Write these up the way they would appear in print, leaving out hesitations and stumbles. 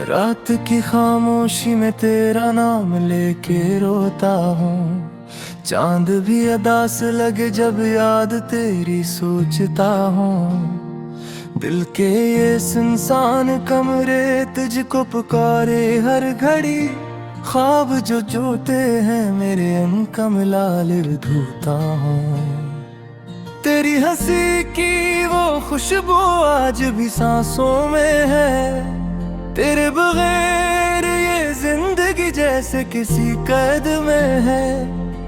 रात की खामोशी में तेरा नाम लेके रोता हूँ। चांद भी अदास लगे जब याद तेरी सोचता हूँ। दिल के ये सुनसान कमरे तुझको पुकारे हर घड़ी। ख्वाब जो जोते हैं मेरे उनका मिलाल धोता हूँ। तेरी हंसी की वो खुशबू आज भी सांसों में है। तेरे बगैर ये जिंदगी जैसे किसी कैद में है।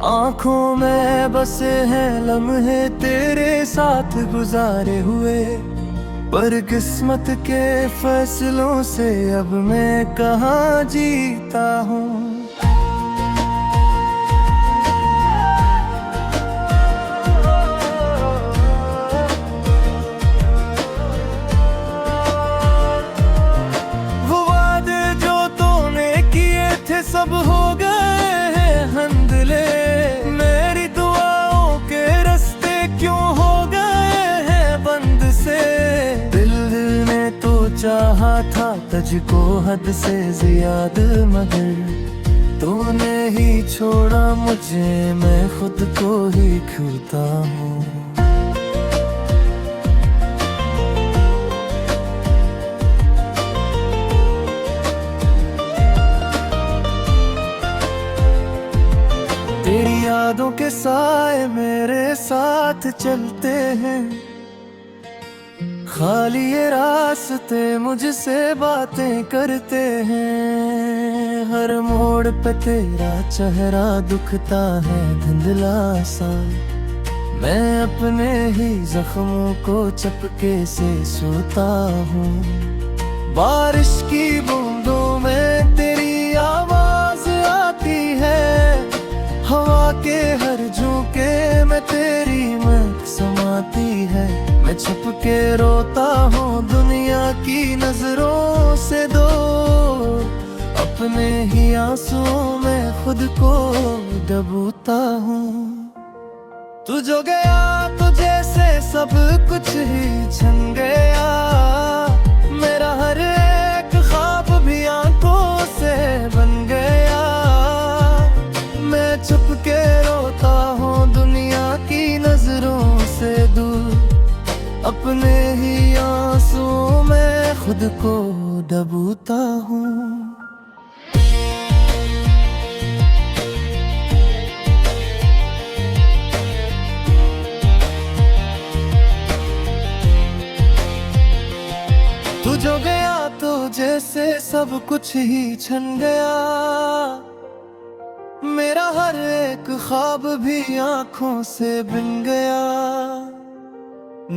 आंखों में बसे हैं लम्हे तेरे साथ गुजारे हुए, पर किस्मत के फैसलों से अब मैं कहाँ जीता हूँ। सब हो गए हैं हंधले, मेरी दुआओं के रास्ते क्यों हो गए हैं बंद से। दिल ने तो चाहा था तुझको हद से ज्यादा, मगर तूने ही छोड़ा मुझे, मैं खुद को ही खोता हूँ। तेरी यादों के साए मेरे साथ चलते हैं, खाली ये रास्ते मुझसे बातें करते हैं। हर मोड़ पे तेरा चेहरा दुखता है धुंधला सा, मैं अपने ही जख्मों को चपके से सोता हूँ। बारिश की बूंदों में तेरी आवाज आती है, हवा के हर झोंके में तेरी महक समाती है। मैं छुप के रोता हूँ दुनिया की नजरों से दूर, अपने ही आंसुओं में खुद को डूबता हूँ। तू जो गया तो जैसे सब कुछ ही छन गया, मेरा हर एक ख्वाब भी आंखों से बन गया। मैं छुप के रोता हूँ दुनिया की नजरों से दूर, अपने ही आंसुओं में खुद को डूबता हूँ। तू जो गया तो जैसे सब कुछ ही छन गया, मेरा हर एक ख्वाब भी आंखों से बिन गया।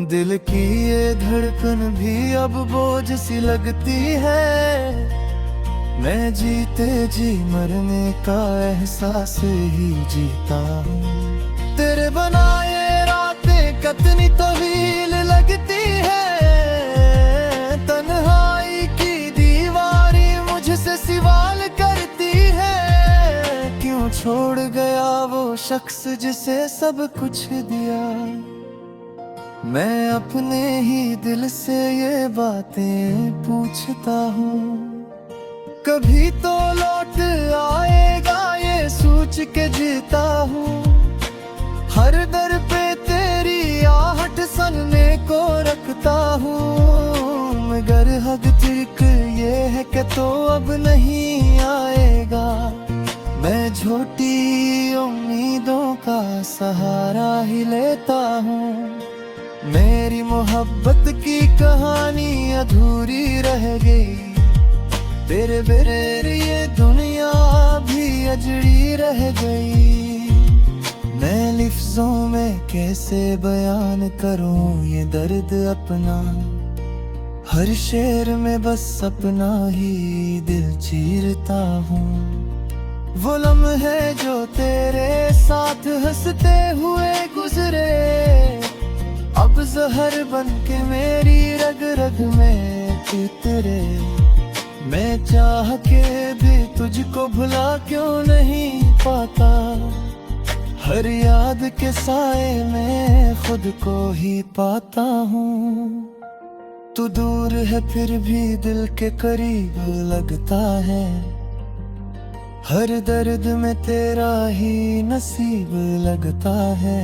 दिल की ये धड़कन भी अब बोझ सी लगती है, मैं जीते जी मरने का एहसास ही जीता हूँ। तेरे बनाए रातें कितनी तवील लगती है, तन्हाई की दीवारी मुझसे सवाल करती है। क्यों छोड़ गया वो शख्स जिसे सब कुछ दिया, मैं अपने ही दिल से ये बातें पूछता हूँ। कभी तो लौट आएगा ये सोच के जीता हूँ, हर दर पे तेरी आहट सुनने को रखता हूँ। मगर हद तक ये है कि तो अब नहीं आएगा, मैं झूठी उम्मीदों का सहारा ही लेता हूँ। मेरी मोहब्बत की कहानी अधूरी रह गई, तेरे बगैर ये दुनिया भी अजड़ी रह गई। मैं लफ्ज़ों में कैसे बयान करूँ ये दर्द अपना, हर शेर में बस अपना ही दिल चीरता हूँ। वो लम्हे जो तेरे साथ हंसते हुए गुजरे, अब जहर बन के मेरी रग रग में उतरे। मैं चाह के भी तुझको भुला क्यों नहीं पाता, हर याद के साए में खुद को ही पाता हूँ। तू दूर है फिर भी दिल के करीब लगता है, हर दर्द में तेरा ही नसीब लगता है।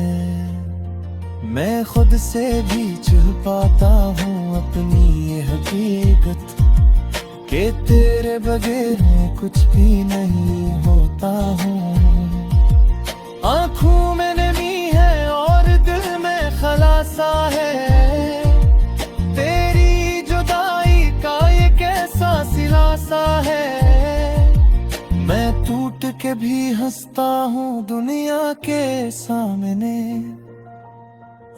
मैं खुद से भी छुपाता हूँ अपनी ये हकीकत कि तेरे बगैर मैं कुछ भी नहीं होता हूँ। आँखों में नमी है और दिल में खलासा है, तेरी जुदाई का ये कैसा सिलासा है। मैं टूट के भी हंसता हूँ दुनिया के सामने,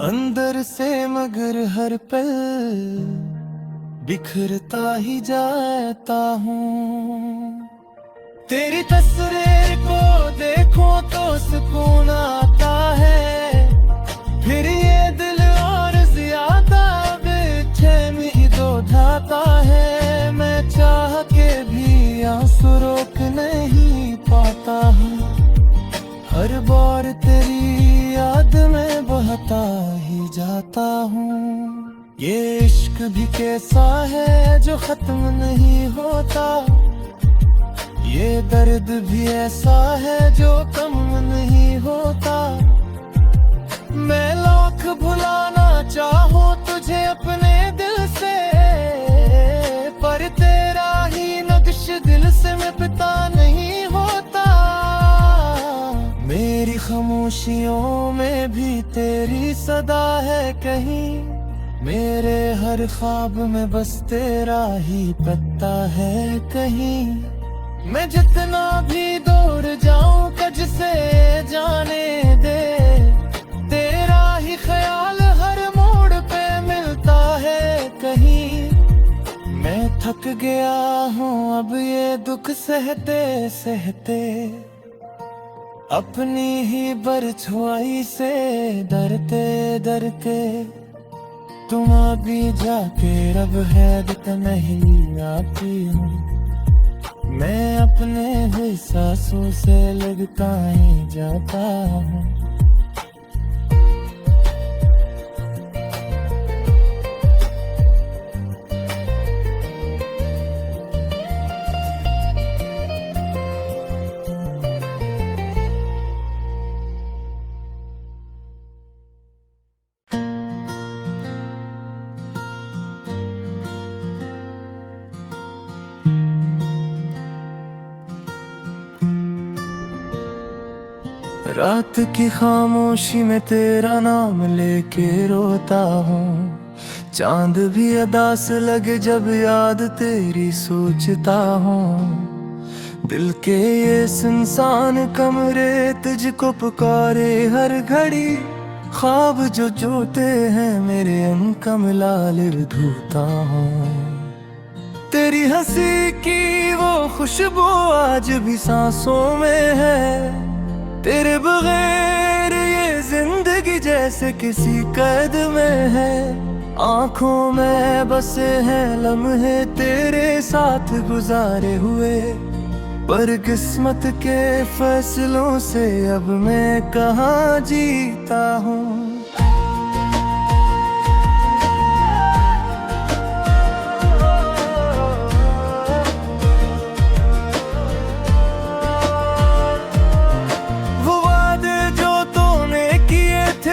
अंदर से मगर हर पल बिखरता ही जाता हूँ। तेरी तस्वीर को देखो तो सुकून आता है, फिर ये दिल और ज्यादा बेचैनी दो ढाता है। मैं चाह के भी आंसू रोक नहीं पाता हूँ, हर बार तेरी याद में बहता ही जाता हूँ। ये इश्क भी कैसा है जो खत्म नहीं होता, ये दर्द भी ऐसा है जो कम नहीं होता। मैं लाख भुलाना चाहूँ तुझे अपने दिल से, पर तेरा ही नक्श दिल से मिटता नहीं होता। मेरी खामोशियों में भी तेरी सदा है कहीं, मेरे हर ख्वाब में बस तेरा ही पता है कहीं। मैं जितना भी दूर जाऊं तुझसे जाने दे, तेरा ही ख्याल हर मोड़ पे मिलता है कहीं। मैं थक गया हूँ अब ये दुख सहते सहते, अपनी ही बरछुआई से डरते डरते। तुम अभी जाके रब हैद नहीं आती हूँ, मैं अपने ही सांसों से लगता ही जाता हूँ। रात की खामोशी में तेरा नाम लेके रोता हूँ, चांद भी अदास लगे जब याद तेरी सोचता हूँ। दिल के ये सुनसान कमरे तुझको पुकारे हर घड़ी, ख्वाब जो जोते हैं मेरे उनका मिलाल धोता हूँ। तेरी हंसी की वो खुशबू आज भी सांसों में है, तेरे बगैर ये जिंदगी जैसे किसी कैद में है। आँखों में बसे हैं लम्हे तेरे साथ गुजारे हुए, पर किस्मत के फैसलों से अब मैं कहाँ जीता हूँ।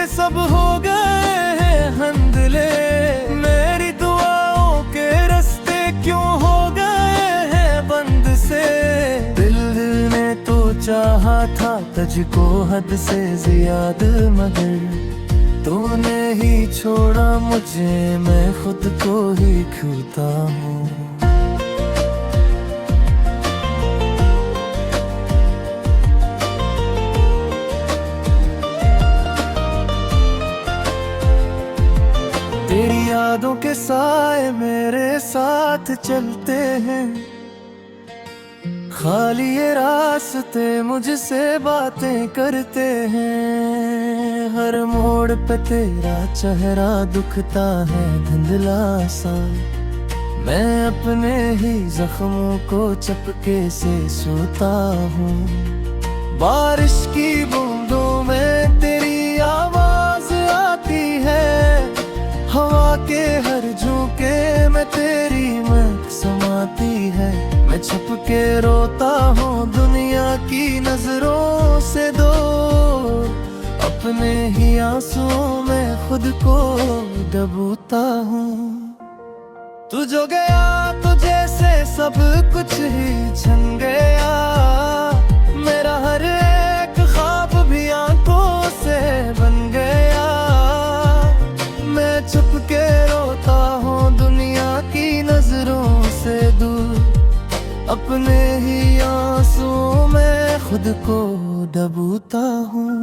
सब हो गए हैं हंधले, मेरी दुआओं के रास्ते क्यों हो गए हैं बंद से। दिल ने तो चाहा था तुझको हद से ज्यादा, मगर तूने ही छोड़ा मुझे, मैं खुद को ही खोता हूँ। तेरी यादों के साए मेरे साथ चलते हैं, खाली ये रास्ते मुझसे बातें करते हैं। हर मोड़ पे तेरा चेहरा दुखता है धुंधला सा, मैं अपने ही जख्मों को चपके से सोता हूँ। बारिश की बूंदों में तेरी आवाज आती है, हवा के हर झोंके मैं छुप के रोता हूँ दुनिया की नजरों से दूर, अपने ही आंसुओं में खुद को डूबता हूँ। तू जो गया तो जैसे सब कुछ ही छन गया, मेरा हर एक ख्वाब भी आंखों से बन गया। मैं छुप के रोता हूँ दुनिया की नजरों से दूर, अपने ही आंसुओं में खुद को डूबता हूँ।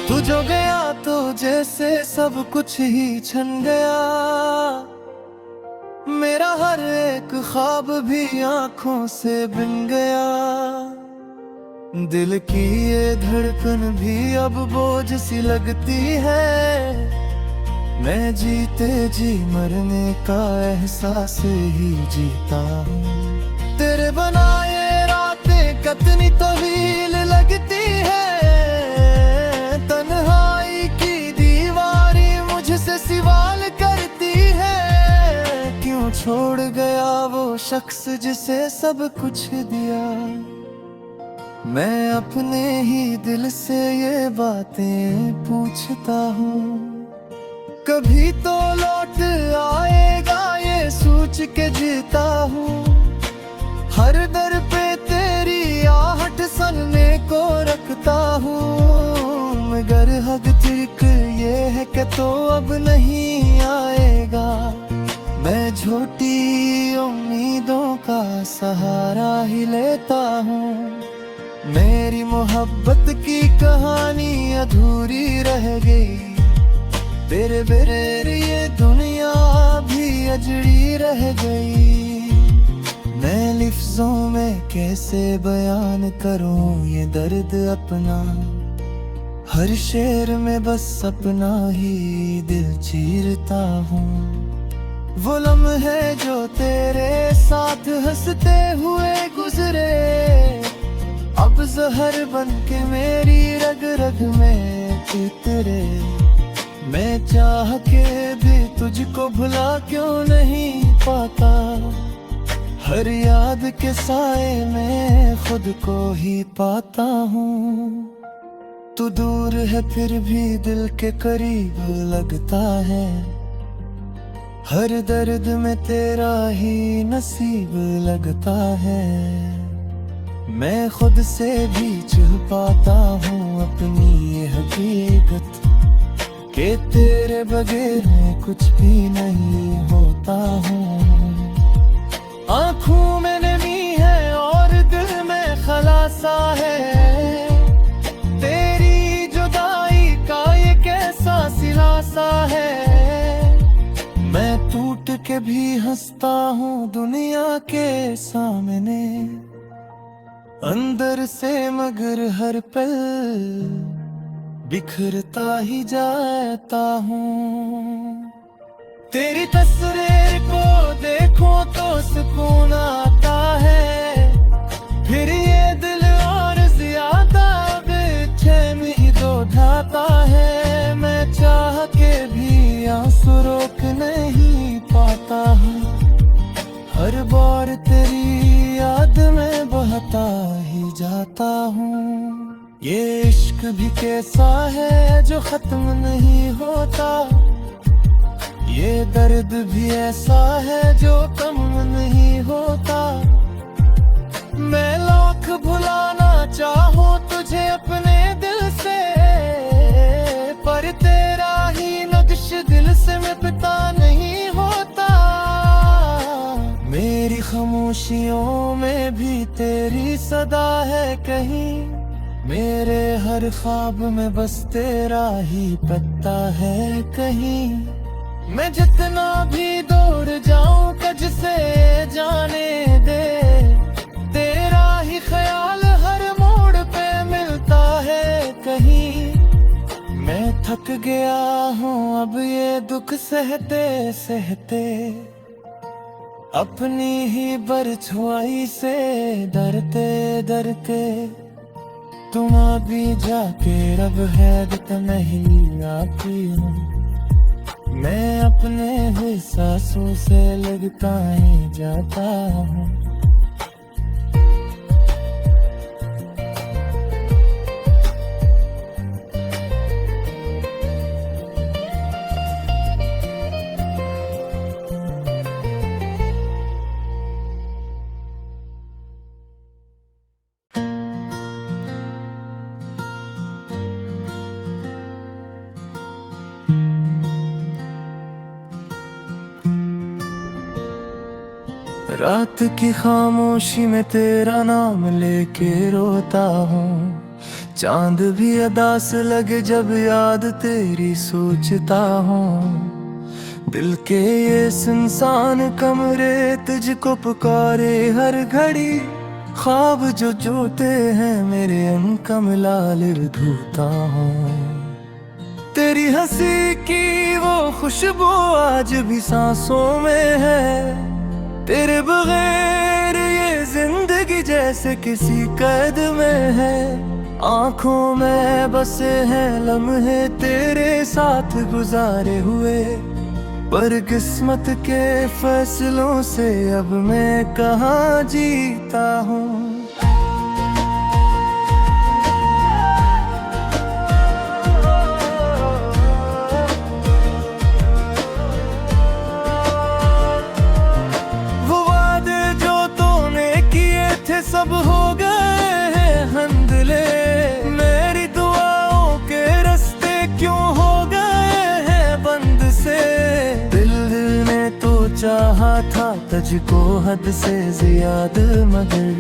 तू जो गया तो जैसे सब कुछ ही छन गया, मेरा हर एक ख्वाब भी आंखों से बिन गया। दिल की ये धड़कन भी अब बोझ सी लगती है, मैं जीते जी मरने का एहसास ही जीता हूँ। तेरे बनाए रातें कितनी तवील लगती है, तन्हाई की दीवारें मुझसे सवाल करती है, क्यों छोड़ गया वो शख्स जिसे सब कुछ दिया। मैं अपने ही दिल से ये बातें पूछता हूँ, कभी तो लौट आएगा ये सोच के जीता हूँ। हर दर पे तेरी आहट सुनने को रखता हूँ, मगर हकीकत ये है कि तो अब नहीं आएगा। मैं झूठी उम्मीदों का सहारा ही लेता हूँ, मेरी मोहब्बत की कहानी अधूरी रह गई। तेरे बगैर ये दुनिया भी अजड़ी रह गई। मैं लफ्ज़ों में कैसे बयान करूं ये दर्द अपना, हर शेर में बस अपना ही दिल चीरता हूँ। वो लम्हे जो तेरे साथ हंसते हुए गुजरे, अब जहर बन के मेरी रग रग में उतरे। मैं चाह के भी तुझको भुला क्यों नहीं पाता, हर याद के साए में खुद को ही पाता हूँ। तू दूर है फिर भी दिल के करीब लगता है, हर दर्द में तेरा ही नसीब लगता है। मैं खुद से भी छुपाता हूँ अपनी ये हकीकत, कि तेरे बगैर मैं कुछ भी नहीं होता हूँ। आँखों में नमी है और दिल में खलासा है, तेरी जुदाई का ये कैसा सिलासा है। मैं टूट के भी हंसता हूँ दुनिया के सामने, अंदर से मगर हर पल बिखरता ही जाता हूँ। तेरी तस्वीर को देखो तो सुकून आता है, फिर ये दिल और ज्यादा बेचैनी तो ढाता है। मैं चाह के भी आंसू रोक नहीं पाता हूँ, हर बार तेरी याद में बहता ही जाता हूँ। ये इश्क भी कैसा है जो खत्म नहीं होता, ये दर्द भी ऐसा है जो कम नहीं होता। मैं लाख भुलाना चाहूँ तुझे अपने दिल से, पर तेरा ही नक्श दिल से मिटता नहीं होता। मेरी खामोशियों में भी तेरी सदा है कहीं, मेरे हर ख्वाब में बस तेरा ही पता है कहीं। मैं जितना भी दूर जाऊं कज से जाने दे, तेरा ही ख्याल हर मोड़ पे मिलता है कहीं। मैं थक गया हूँ अब ये दुख सहते सहते, अपनी ही बरछुआई से डरते डरते। तुम अभी जाके रब हैरत नहीं आती हूँ। मैं अपने ही सांसों से लगता ही जाता हूँ। रात की खामोशी में तेरा नाम लेके रोता हूँ। चांद भी अदास लगे जब याद तेरी सोचता हूँ। दिल के ये सुनसान कमरे तुझको पुकारे हर घड़ी। ख्वाब जो जोते हैं मेरे उनका मिलाल धोता हूँ। तेरी हंसी की वो खुशबू आज भी सांसों में है। तेरे बगैर ये जिंदगी जैसे किसी कैद में है। आंखों में बसे हैं लम्हे तेरे साथ गुजारे हुए, पर किस्मत के फैसलों से अब मैं कहाँ जीता हूँ। सब हो गए हैं हंधले, मेरी दुआओं के रास्ते क्यों हो गए हैं बंद से। दिल ने तो चाहा था तुझको हद से ज्यादा, मगर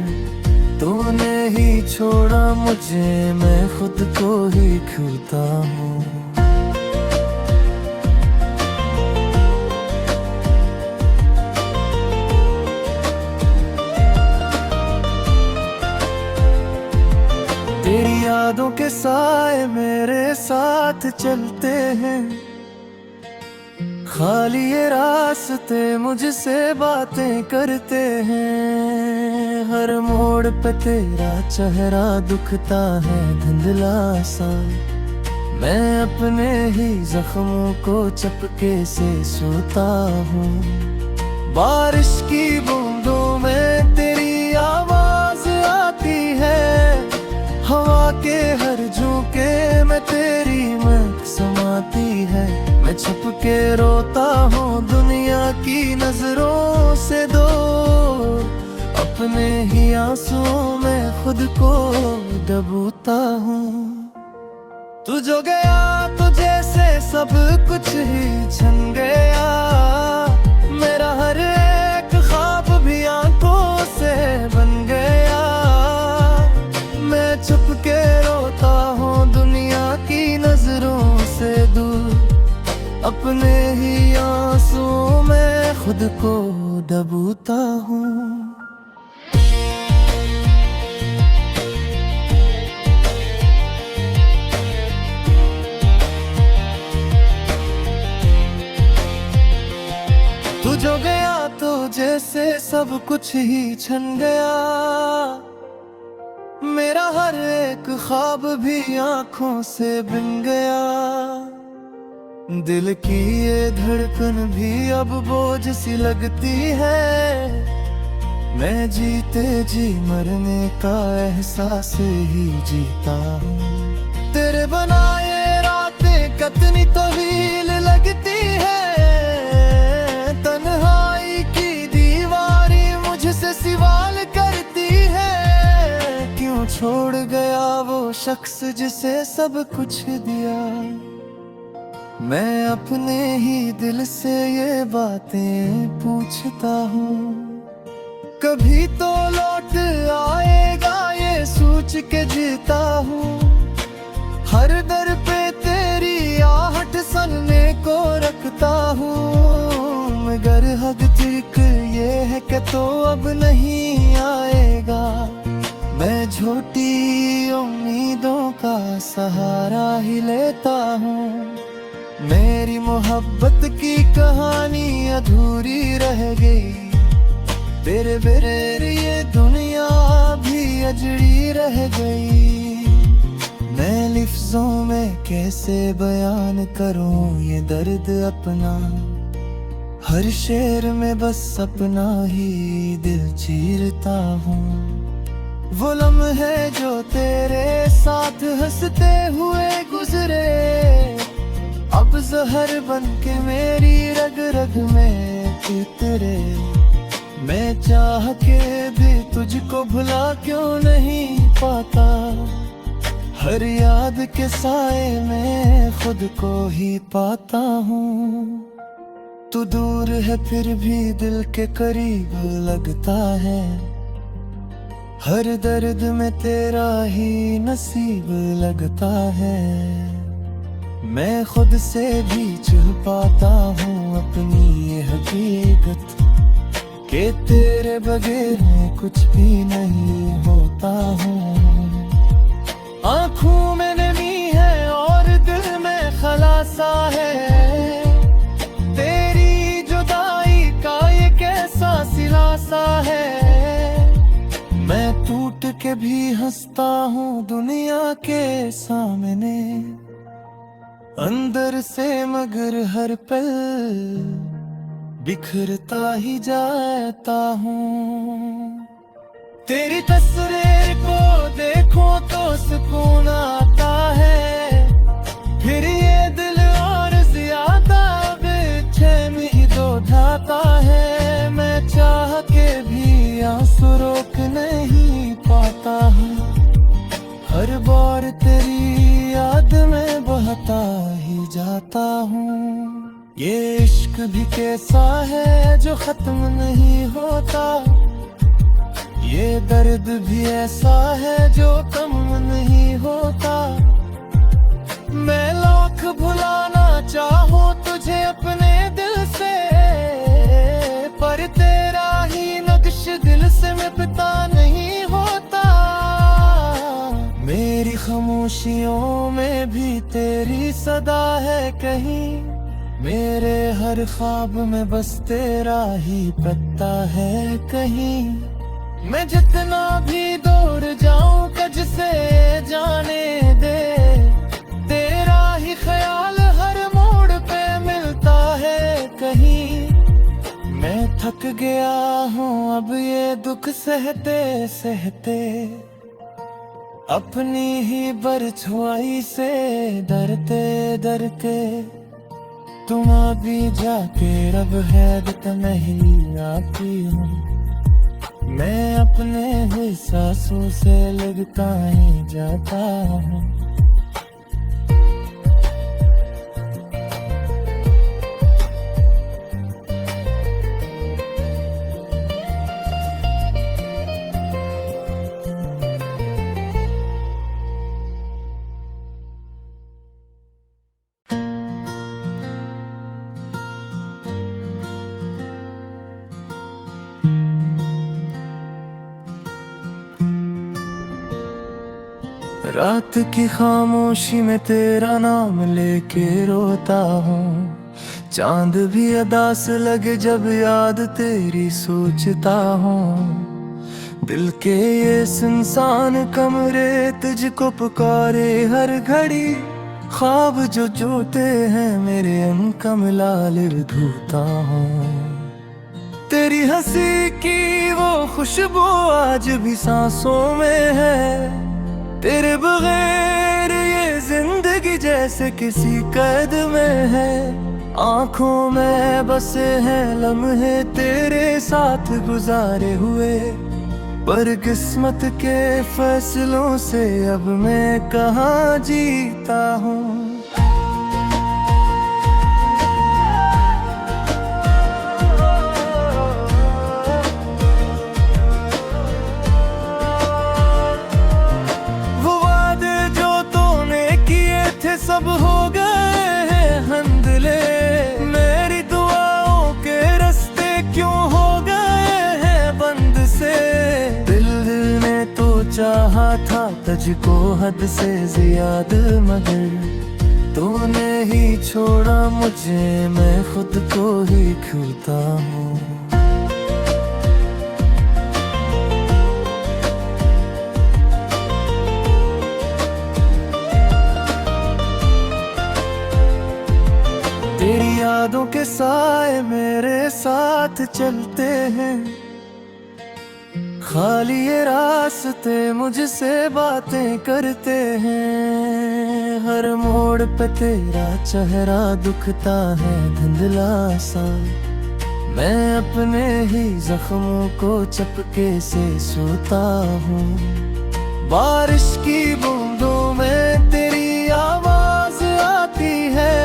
तूने ही छोड़ा मुझे, मैं खुद को ही खोता हूँ। तेरी यादों के साए मेरे साथ चलते हैं, खाली ये रास्ते मुझसे बातें करते हैं। हर मोड़ पे तेरा चेहरा दुखता है धुंधला सा, मैं अपने ही जख्मों को चपके से सोता हूँ। बारिश की बूंदों में तेरी आवाज आती है, हवा के हर झोंके में तेरी महक समाती है। मैं छुप के रोता हूँ दुनिया की नजरों से दूर, अपने ही आंसुओं में खुद को डूबता हूँ। तू जो गया तो जैसे सब कुछ ही छन गया, मेरा हर एक ख्वाब भी आंखों से बन गया। मैं छुप के रोता हूँ दुनिया की नजरों से दूर, अपने ही आंसुओं में खुद को डूबता हूँ। तू जो गया तो जैसे सब कुछ ही छन गया, मेरा हर एक ख्वाब भी आंखों से बिन गया। दिल की ये धड़कन भी अब बोझ सी लगती है, मैं जीते जी मरने का एहसास ही जीता हूँ। तेरे बनाए रातें कितनी तवील लगती है, तन्हाई की दीवारी मुझसे सवाल करती है। क्यों छोड़ गया वो शख्स जिसे सब कुछ दिया, मैं अपने ही दिल से ये बातें पूछता हूँ। कभी तो लौट आएगा ये सोच के जीता हूँ, हर दर पे तेरी आहट सुनने को रखता हूँ। मगर हद तक ये है कि तो अब नहीं आएगा, मैं झूठी उम्मीदों का सहारा ही लेता हूँ। मेरी मोहब्बत की कहानी अधूरी रह गई, तेरे बगैर ये दुनिया भी अजड़ी रह गई। मैं लफ्जों में कैसे बयान करूं ये दर्द अपना, हर शेर में बस अपना ही दिल चीरता हूँ। वो लम्हे जो तेरे साथ हंसते हुए गुजरे, अब जहर बन के मेरी रग रग में उतरे। मैं चाह के भी तुझको भुला क्यों नहीं पाता, हर याद के साए में खुद को ही पाता हूँ। तू दूर है फिर भी दिल के करीब लगता है, हर दर्द में तेरा ही नसीब लगता है। मैं खुद से भी छुपाता हूँ अपनी ये हकीकत, कि तेरे बगैर मैं कुछ भी नहीं होता हूँ। आँखों में नमी है और दिल में खलासा है, तेरी जुदाई का ये कैसा सिलासा है। मैं टूट के भी हंसता हूँ दुनिया के सामने, अंदर से मगर हर पल बिखरता ही जाता हूँ। तेरी तस्वीर को देखो तो सुकून आता है, फिर ये दिल और ज्यादा बेचैन ही दो ढाता है। मैं चाह के भी आंसू रोक नहीं पाता हूँ, हर बार तेरी याद में बहता ही जाता हूँ। ये इश्क भी कैसा है जो खत्म नहीं होता, ये दर्द भी ऐसा है जो कम नहीं होता। मैं लाख भुलाना चाहूँ तुझे अपने दिल से, पर तेरा ही नक्श दिल से मिटता नहीं होता। मेरी खामोशियों में भी तेरी सदा है कहीं, मेरे हर ख्वाब में बस तेरा ही पता है कहीं। मैं जितना भी दूर जाऊं कज से जाने दे, तेरा ही ख्याल हर मोड़ पे मिलता है कहीं। मैं थक गया हूँ अब ये दुख सहते सहते, अपनी ही बरछुआई से डरते डरते। तुम अभी जाके रब हैरत नहीं आती हूँ, मैं अपने ही सांसों से लगता ही जाता हूँ। रात की खामोशी में तेरा नाम लेके रोता हूँ, चांद भी अदास लगे जब याद तेरी सोचता हूँ। दिल के ये सुनसान कमरे तुझको पुकारे हर घड़ी, ख्वाब जो जोते हैं मेरे उनका मिलालिव धोता हूँ। तेरी हंसी की वो खुशबू आज भी सांसों में है, तेरे बगैर ये जिंदगी जैसे किसी कैद में है। आँखों में बसे हैं लम्हे तेरे साथ गुजारे हुए, पर किस्मत के फैसलों से अब मैं कहाँ जीता हूँ। सब हो गए हैं हंधले, मेरी दुआओं के रास्ते क्यों हो गए हैं बंद से। दिल ने तो चाहा था तुझको हद से ज्यादा, मगर तूने ही छोड़ा मुझे, मैं खुद को ही खोता हूँ। यादों के साए मेरे साथ चलते हैं, खाली ये रास्ते मुझसे बातें करते हैं। हर मोड़ पे तेरा चेहरा दुखता है धुंधला सा, मैं अपने ही जख्मों को चपके से सोता हूँ। बारिश की बूंदों में तेरी आवाज आती है,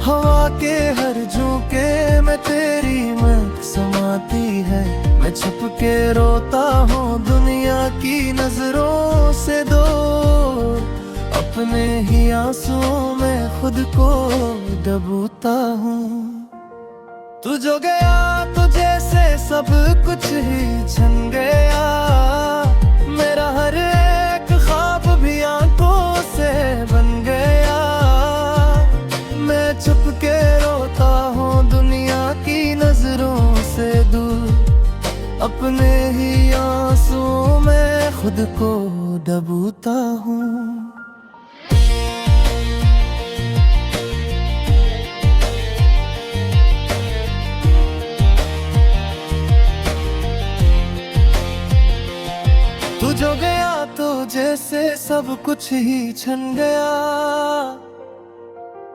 हवा के हर झोंके में तेरी महक समाती है। मैं छुप के रोता हूँ दुनिया की नजरों से दूर, अपने ही आंसुओं में खुद को डूबता हूँ। तू जो गया तो जैसे सब कुछ ही छन गया, मेरा हर एक ख्वाब भी आंखों से बन गया। मैं छुप के रोता हूँ दुनिया की नजरों से दूर, अपने ही आंसुओं में खुद को डूबता हूँ। तू जो गया तो जैसे सब कुछ ही छन गया,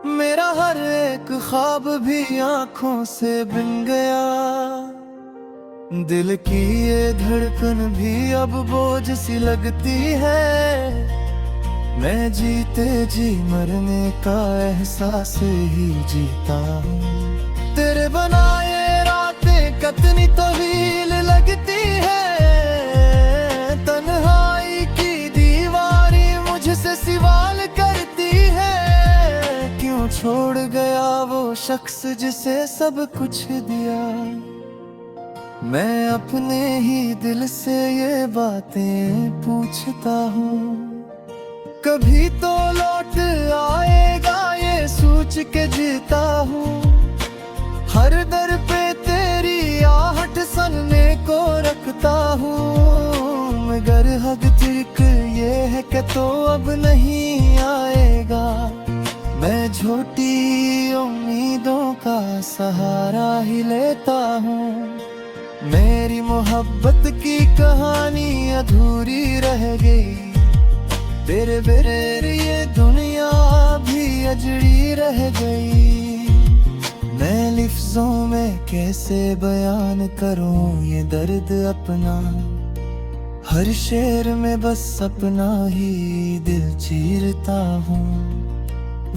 मेरा हर एक ख्वाब भी आंखों से बिन गया। दिल की ये धड़कन भी अब बोझ सी लगती है, मैं जीते जी मरने का एहसास ही जीता हूँ। तेरे बनाए रातें कितनी तवील लगती है, तन्हाई की दीवारी मुझसे सवाल करती है। क्यों छोड़ गया वो शख्स जिसे सब कुछ दिया, मैं अपने ही दिल से ये बातें पूछता हूँ। कभी तो लौट आएगा ये सोच के जीता हूँ, हर दर पे तेरी आहट सुनने को रखता हूँ। मगर हकीकत ये है कि तो अब नहीं आएगा, मैं झूठी उम्मीदों का सहारा ही लेता हूँ। मेरी मोहब्बत की कहानी अधूरी रह गई, तेरे बगैर ये दुनिया भी अजड़ी रह गई। मैं लफ्ज़ों में कैसे बयान करूं ये दर्द अपना, हर शेर में बस अपना ही दिल चीरता हूँ।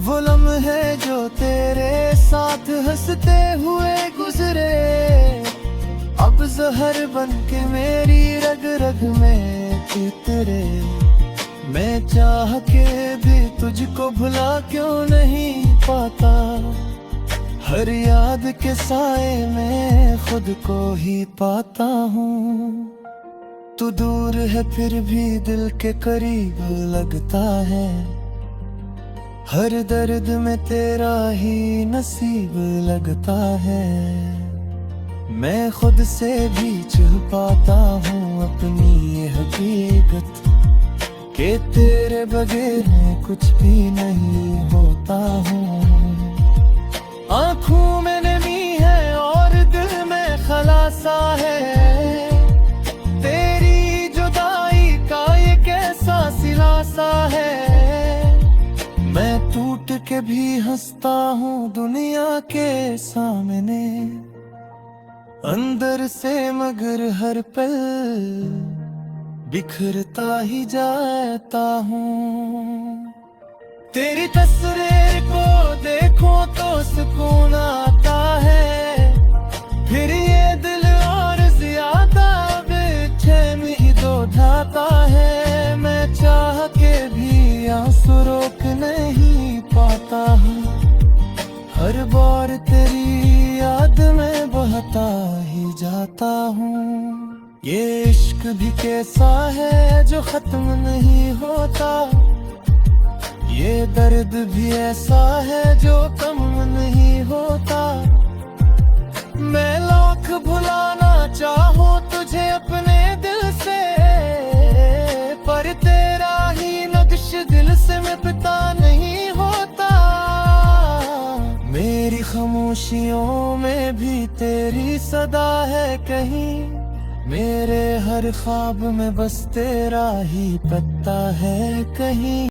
वो लम्हे जो तेरे साथ हंसते हुए गुजरे, अब जहर बन के मेरी रग रग में चितरे। मैं चाह के भी तुझको भुला क्यों नहीं पाता, हर याद के साए में खुद को ही पाता हूँ। तू दूर है फिर भी दिल के करीब लगता है, हर दर्द में तेरा ही नसीब लगता है। मैं खुद से भी छुपाता हूँ अपनी ये हकीकत, कि तेरे बगैर मैं कुछ भी नहीं होता हूँ। आँखों में नमी है और दिल में खलासा है, तेरी जुदाई का ये कैसा सिलासा है। मैं टूट के भी हंसता हूँ दुनिया के सामने, अंदर से मगर हर पल बिखरता ही जाता हूँ। तेरी तस्वीर को देखो तो सुकून आता है, फिर ये दिल और ज्यादा बेचैन ही तो ढाता है। मैं चाह के भी आंसू रोक नहीं पाता हूँ, हर बार तेरी याद में बहता ही जाता हूँ। ये इश्क भी कैसा है जो खत्म नहीं होता, ये दर्द भी ऐसा है जो कम नहीं होता। मैं लाख भुलाना चाहूँ तुझे अपने दिल से, पर तेरा ही नक्श दिल से मिटता नहीं होता। मेरी खामोशियों में भी तेरी सदा है कहीं, मेरे हर ख्वाब में बस तेरा ही पता है कहीं।